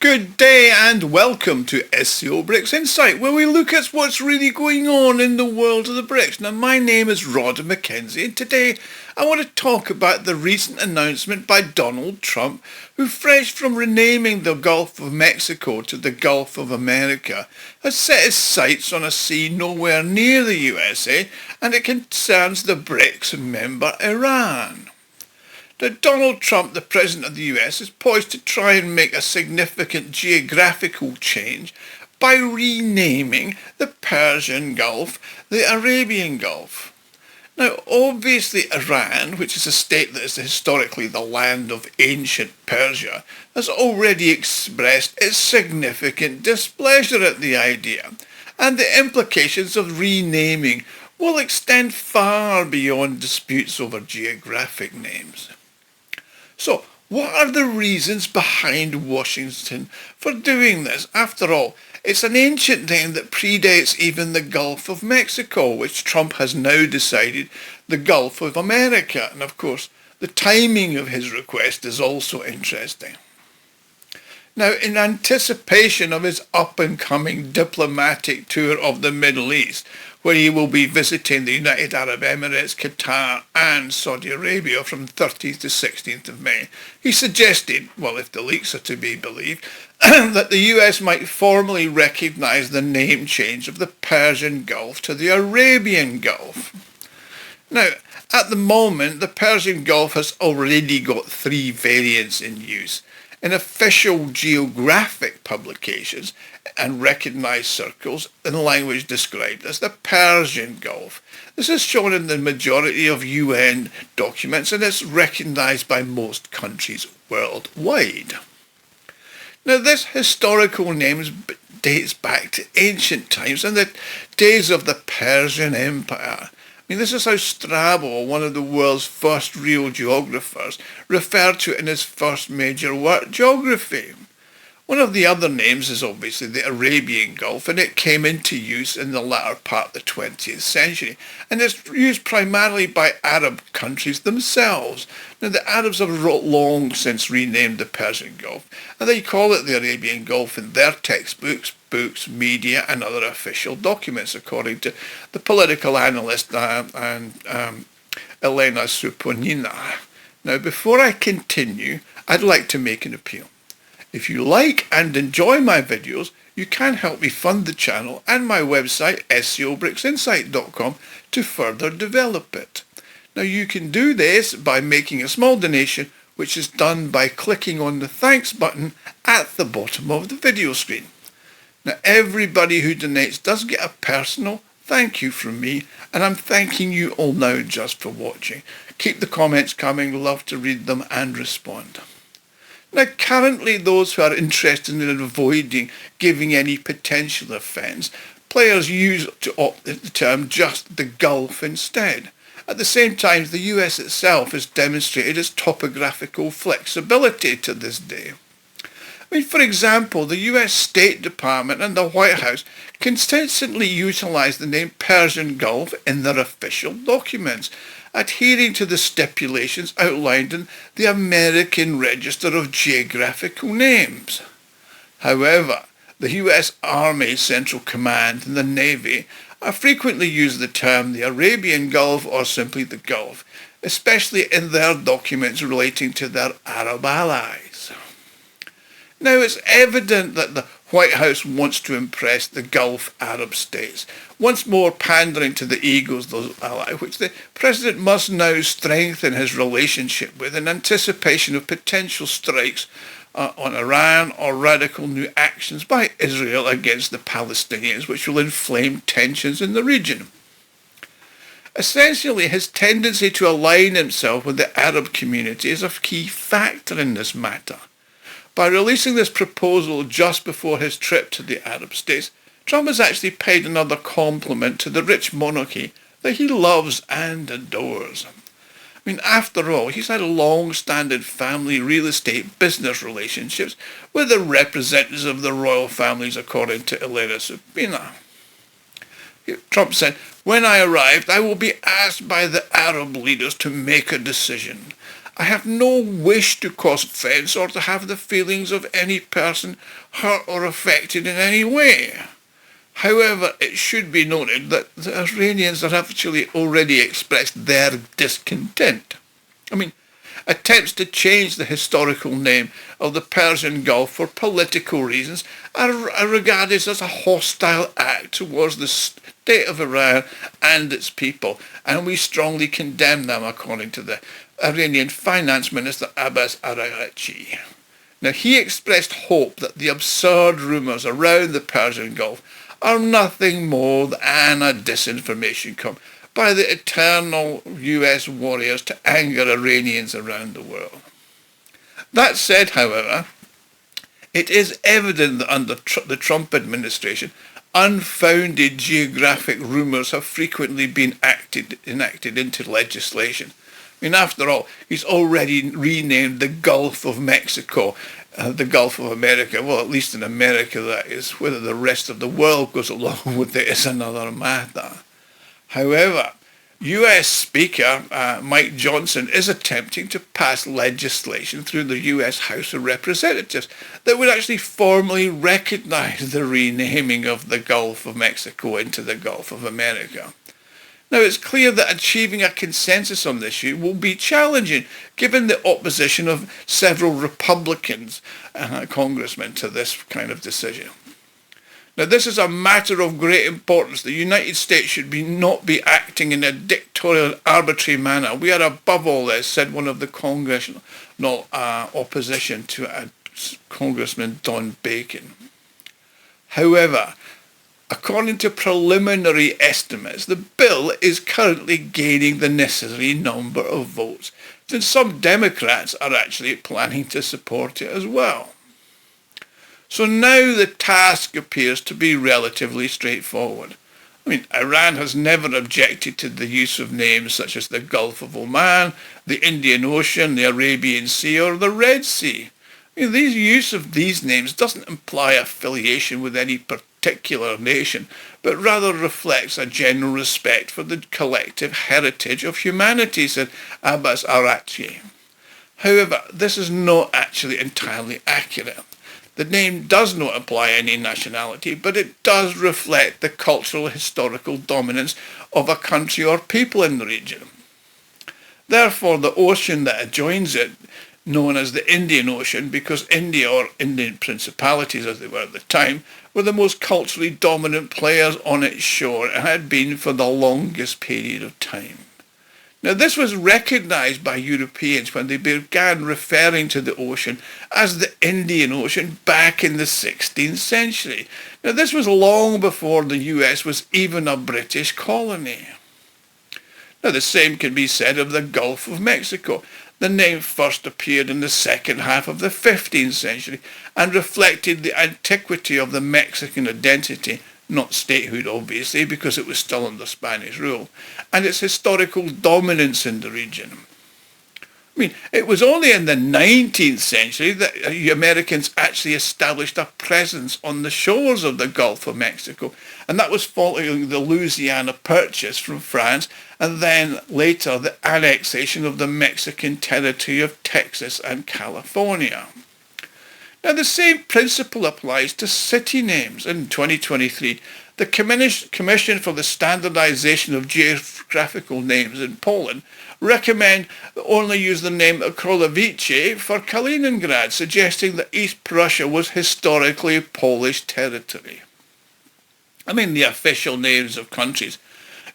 Good day and welcome to SCO BRICS Insight, where we look at what's really going on in the world of the BRICS. Now, my name is Rod McKenzie, and today I want to talk about the recent announcement by Donald Trump, who, fresh from renaming the Gulf of Mexico to the Gulf of America, has set his sights on a sea nowhere near the USA, and it concerns the BRICS member Iran. Now, Donald Trump, the President of the US, is poised to try and make a significant geographical change by renaming the Persian Gulf the Arabian Gulf. Now, obviously Iran, which is a state that is historically the land of ancient Persia, has already expressed its significant displeasure at the idea, and the implications of renaming will extend far beyond disputes over geographic names. So, what are the reasons behind Washington for doing this? After all, it's an ancient name that predates even the Gulf of Mexico, which Trump has now decided the Gulf of America. And of course, the timing of his request is also interesting. Now, in anticipation of his up-and-coming diplomatic tour of the Middle East, where he will be visiting the United Arab Emirates, Qatar and Saudi Arabia from 30th to 16th of May, he suggested, well, if the leaks are to be believed, that the US might formally recognise the name change of the Persian Gulf to the Arabian Gulf. Now, at the moment, the Persian Gulf has already got 3 variants in use. In official geographic publications and recognised circles, in language described as the Persian Gulf. This is shown in the majority of UN documents and is recognised by most countries worldwide. Now, this historical name dates back to ancient times and the days of the Persian Empire. I mean, this is how Strabo, one of the world's first real geographers, referred to it in his first major work, Geography. One of the other names is obviously the Arabian Gulf, and it came into use in the latter part of the 20th century, and it's used primarily by Arab countries themselves. Now, the Arabs have long since renamed the Persian Gulf, and they call it the Arabian Gulf in their textbooks, books, media, and other official documents, according to the political analyst Elena Suponina. Now, before I continue, I'd like to make an appeal. If you like and enjoy my videos, you can help me fund the channel and my website, scobricsinsight.com, to further develop it. Now, you can do this by making a small donation, which is done by clicking on the thanks button at the bottom of the video screen. Now, everybody who donates does get a personal thank you from me, and I'm thanking you all now just for watching. Keep the comments coming, love to read them and respond. Now, currently, those who are interested in avoiding giving any potential offence, players use the term just the Gulf instead. At the same time, the US itself has demonstrated its topographical flexibility to this day. I mean, for example, the US State Department and the White House consistently utilise the name Persian Gulf in their official documents, adhering to the stipulations outlined in the American Register of Geographical Names. However, the US Army Central Command and the Navy frequently use the term the Arabian Gulf or simply the Gulf, especially in their documents relating to their Arab allies. Now, it's evident that the White House wants to impress the Gulf Arab states, once more pandering to the egos of those allies, which the President must now strengthen his relationship with in anticipation of potential strikes on Iran or radical new actions by Israel against the Palestinians, which will inflame tensions in the region. Essentially, his tendency to align himself with the Arab community is a key factor in this matter. By releasing this proposal just before his trip to the Arab states, Trump has actually paid another compliment to the rich monarchy that he loves and adores. I mean, after all, he's had long-standing family real estate business relationships with the representatives of the royal families, according to Elena Supina. Trump said, "When I arrived, I will be asked by the Arab leaders to make a decision. I have no wish to cause offence or to have the feelings of any person hurt or affected in any way. However, it should be noted that the Iranians have actually already expressed their discontent. Attempts to change the historical name of the Persian Gulf for political reasons are regarded as a hostile act towards the state of Iran and its people, and we strongly condemn them, according to the Iranian Finance Minister Abbas Araghchi. Now, he expressed hope that the absurd rumours around the Persian Gulf are nothing more than a disinformation campaign by the eternal US warriors to anger Iranians around the world. That said, however, it is evident that under the Trump administration, unfounded geographic rumours have frequently been enacted into legislation. After all, he's already renamed the Gulf of Mexico the Gulf of America. Well, at least in America, that is. Whether the rest of the world goes along with it is another matter. However, US Speaker Mike Johnson is attempting to pass legislation through the US House of Representatives that would actually formally recognize the renaming of the Gulf of Mexico into the Gulf of America. Now, it's clear that achieving a consensus on this issue will be challenging, given the opposition of several Republicans congressmen to this kind of decision. Now, this is a matter of great importance. The United States should not be acting in a dictatorial, arbitrary manner. We are above all this, said one of the congressional opposition to Congressman Don Bacon. However, according to preliminary estimates, the bill is currently gaining the necessary number of votes, and some Democrats are actually planning to support it as well. So now the task appears to be relatively straightforward. Iran has never objected to the use of names such as the Gulf of Oman, the Indian Ocean, the Arabian Sea, or the Red Sea. The use of these names doesn't imply affiliation with any particular nation, but rather reflects a general respect for the collective heritage of humanity, said Abbas Araghchi. However, this is not actually entirely accurate. The name does not imply any nationality, but it does reflect the cultural historical dominance of a country or people in the region. Therefore, the ocean that adjoins it, known as the Indian Ocean, because India, or Indian principalities as they were at the time, were the most culturally dominant players on its shore and had been for the longest period of time. Now, this was recognized by Europeans when they began referring to the ocean as the Indian Ocean back in the 16th century. Now, this was long before the US was even a British colony. Now, the same can be said of the Gulf of Mexico. The name first appeared in the second half of the 15th century and reflected the antiquity of the Mexican identity, not statehood obviously, because it was still under Spanish rule, and its historical dominance in the region. It was only in the 19th century that Americans actually established a presence on the shores of the Gulf of Mexico, and that was following the Louisiana Purchase from France, and then later the annexation of the Mexican territory of Texas and California. Now, the same principle applies to city names. In 2023, the Commission for the Standardization of Geographical Names in Poland recommend only use the name Królewice for Kaliningrad, suggesting that East Prussia was historically Polish territory. The official names of countries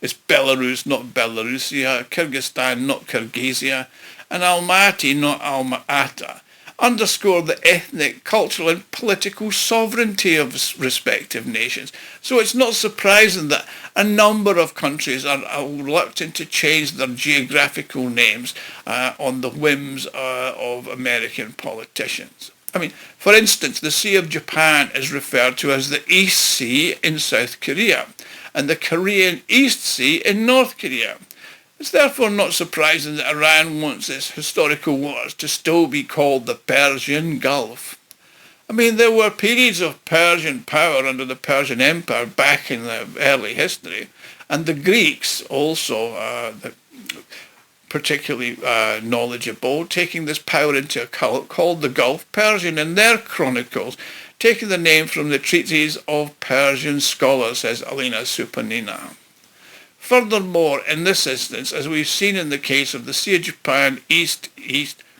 is Belarus, not Belarusia, Kyrgyzstan, not Kyrgyzia, and Almaty, not Alma-Ata, underscore the ethnic, cultural and political sovereignty of respective nations. So it's not surprising that a number of countries are reluctant to change their geographical names on the whims of American politicians. For instance, the Sea of Japan is referred to as the East Sea in South Korea and the Korean East Sea in North Korea. It's therefore not surprising that Iran wants its historical waters to still be called the Persian Gulf. There were periods of Persian power under the Persian Empire back in the early history, and the Greeks also particularly knowledgeable, taking this power into account, called the Gulf Persian in their chronicles, taking the name from the treatises of Persian scholars, says Alina Supanina. Furthermore, in this instance, as we've seen in the case of the Sea of Japan, East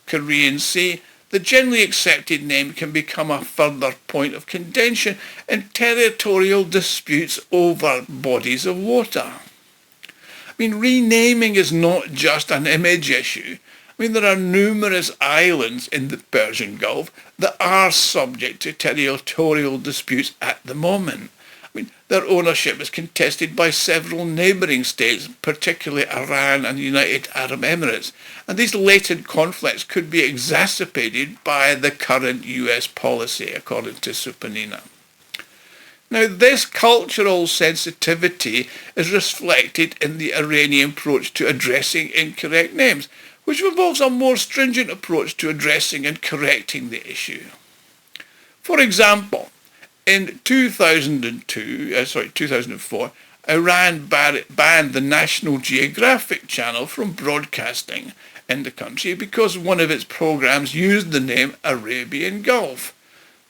Korean Sea, the generally accepted name can become a further point of contention in territorial disputes over bodies of water. I mean, renaming is not just an image issue. I mean, there are numerous islands in the Persian Gulf that are subject to territorial disputes at the moment. I mean, their ownership is contested by several neighbouring states, particularly Iran and the United Arab Emirates, and these latent conflicts could be exacerbated by the current US policy, according to Supanina. Now, this cultural sensitivity is reflected in the Iranian approach to addressing incorrect names, which involves a more stringent approach to addressing and correcting the issue. For example, in 2004, Iran banned the National Geographic channel from broadcasting in the country because one of its programs used the name Arabian Gulf.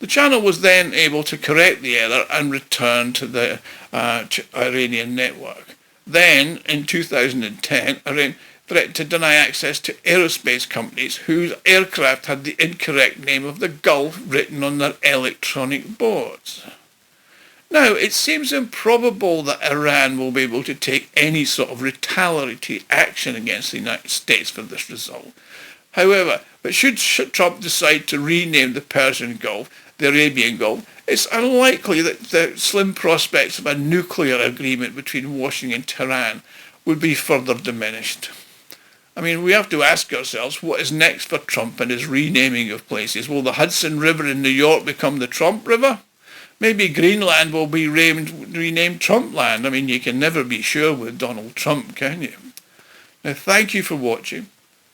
The channel was then able to correct the error and return to the Iranian network. Then, in 2010, Iran threatened to deny access to aerospace companies whose aircraft had the incorrect name of the Gulf written on their electronic boards. Now, it seems improbable that Iran will be able to take any sort of retaliatory action against the United States for this result. However, but should Trump decide to rename the Persian Gulf the Arabian Gulf, it's unlikely that the slim prospects of a nuclear agreement between Washington and Tehran would be further diminished. I mean, we have to ask ourselves, what is next for Trump and his renaming of places? Will the Hudson River in New York become the Trump River? Maybe Greenland will be renamed Trumpland. I mean, you can never be sure with Donald Trump, can you? Now, thank you for watching.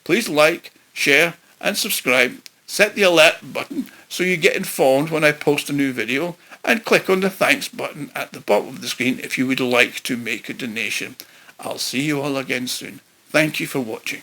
Please like, share, and subscribe. Set the alert button so you get informed when I post a new video, and click on the thanks button at the bottom of the screen if you would like to make a donation. I'll see you all again soon. Thank you for watching.